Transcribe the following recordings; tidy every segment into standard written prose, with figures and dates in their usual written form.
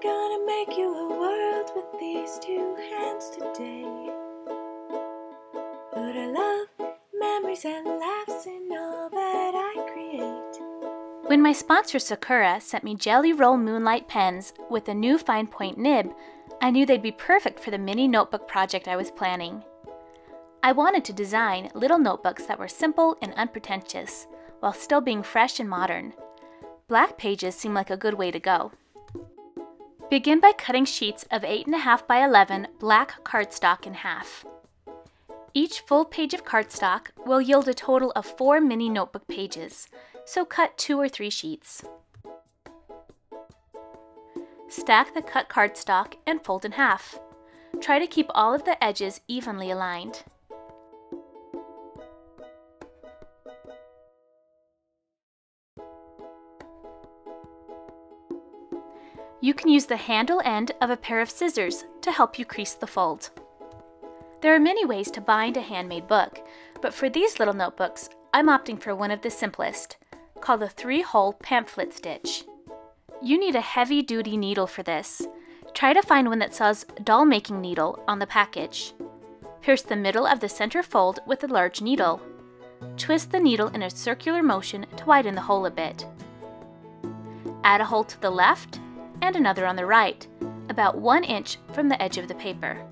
gonna make you a world with these two hands today. Put a love, memories, and laughs in all that I create. When my sponsor Sakura sent me Jelly Roll Moonlight pens with a new fine point nib, I knew they'd be perfect for the mini notebook project I was planning. I wanted to design little notebooks that were simple and unpretentious, while still being fresh and modern. Black pages seemed like a good way to go. Begin by cutting sheets of 8.5 by 11 black cardstock in half. Each full page of cardstock will yield a total of 4 mini notebook pages, so cut 2 or 3 sheets. Stack the cut cardstock and fold in half. Try to keep all of the edges evenly aligned. You can use the handle end of a pair of scissors to help you crease the fold. There are many ways to bind a handmade book, but for these little notebooks, I'm opting for one of the simplest, called the 3-hole pamphlet stitch. You need a heavy-duty needle for this. Try to find one that says doll making needle on the package. Pierce the middle of the center fold with a large needle. Twist the needle in a circular motion to widen the hole a bit. Add a hole to the left and another on the right, about 1 inch from the edge of the paper.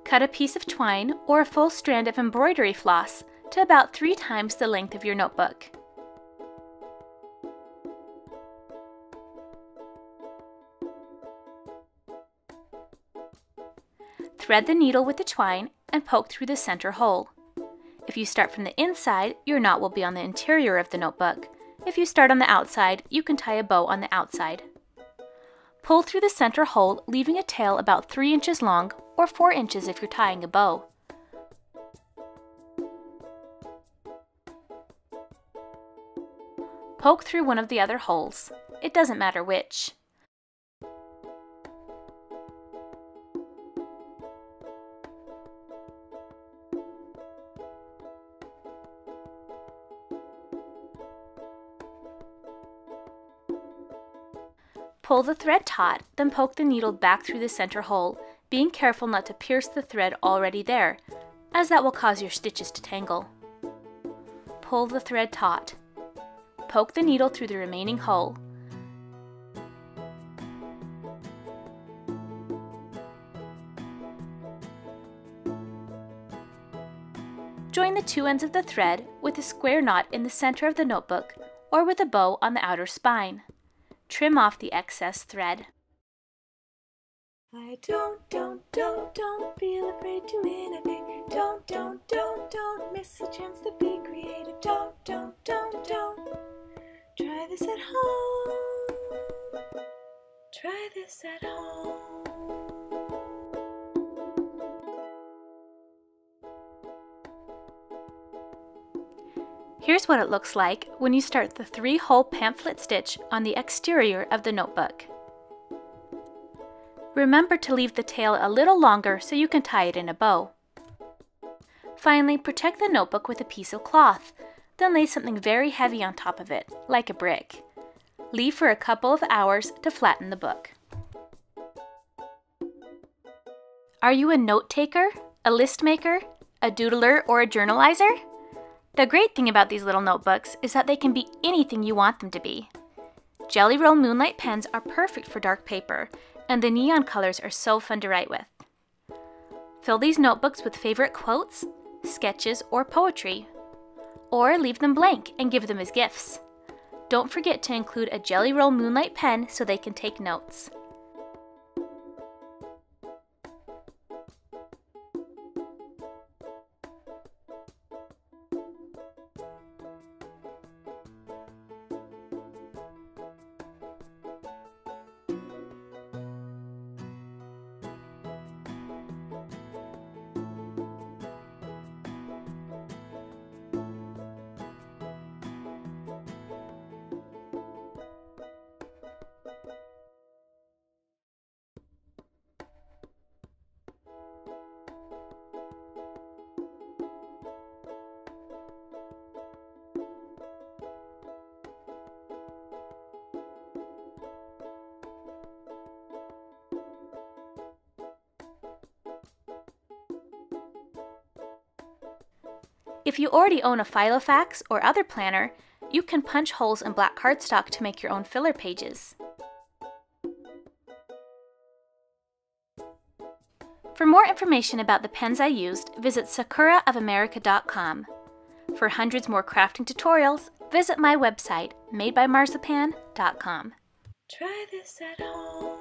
Cut a piece of twine or a full strand of embroidery floss to about 3 times the length of your notebook. Thread the needle with the twine and poke through the center hole. If you start from the inside, your knot will be on the interior of the notebook. If you start on the outside, you can tie a bow on the outside. Pull through the center hole, leaving a tail about 3 inches long or 4 inches if you're tying a bow. Poke through one of the other holes. It doesn't matter which. Pull the thread taut, then poke the needle back through the center hole, being careful not to pierce the thread already there, as that will cause your stitches to tangle. Pull the thread taut. Poke the needle through the remaining hole. Join the 2 ends of the thread with a square knot in the center of the notebook or with a bow on the outer spine. Trim off the excess thread. I don't feel afraid to innovate. Don't miss a chance to be creative. Don't. Try this at home. Try this at home. Here's what it looks like when you start the 3-hole pamphlet stitch on the exterior of the notebook. Remember to leave the tail a little longer so you can tie it in a bow. Finally, protect the notebook with a piece of cloth, then lay something very heavy on top of it, like a brick. Leave for a couple of hours to flatten the book. Are you a note taker, a list maker, a doodler, or a journalizer? The great thing about these little notebooks is that they can be anything you want them to be. Jelly Roll Moonlight pens are perfect for dark paper, and the neon colors are so fun to write with. Fill these notebooks with favorite quotes, sketches, or poetry. Or leave them blank and give them as gifts. Don't forget to include a Jelly Roll Moonlight pen so they can take notes. If you already own a Filofax or other planner, you can punch holes in black cardstock to make your own filler pages. For more information about the pens I used, visit sakuraofamerica.com. For hundreds more crafting tutorials, visit my website, madebymarzipan.com. Try this at home.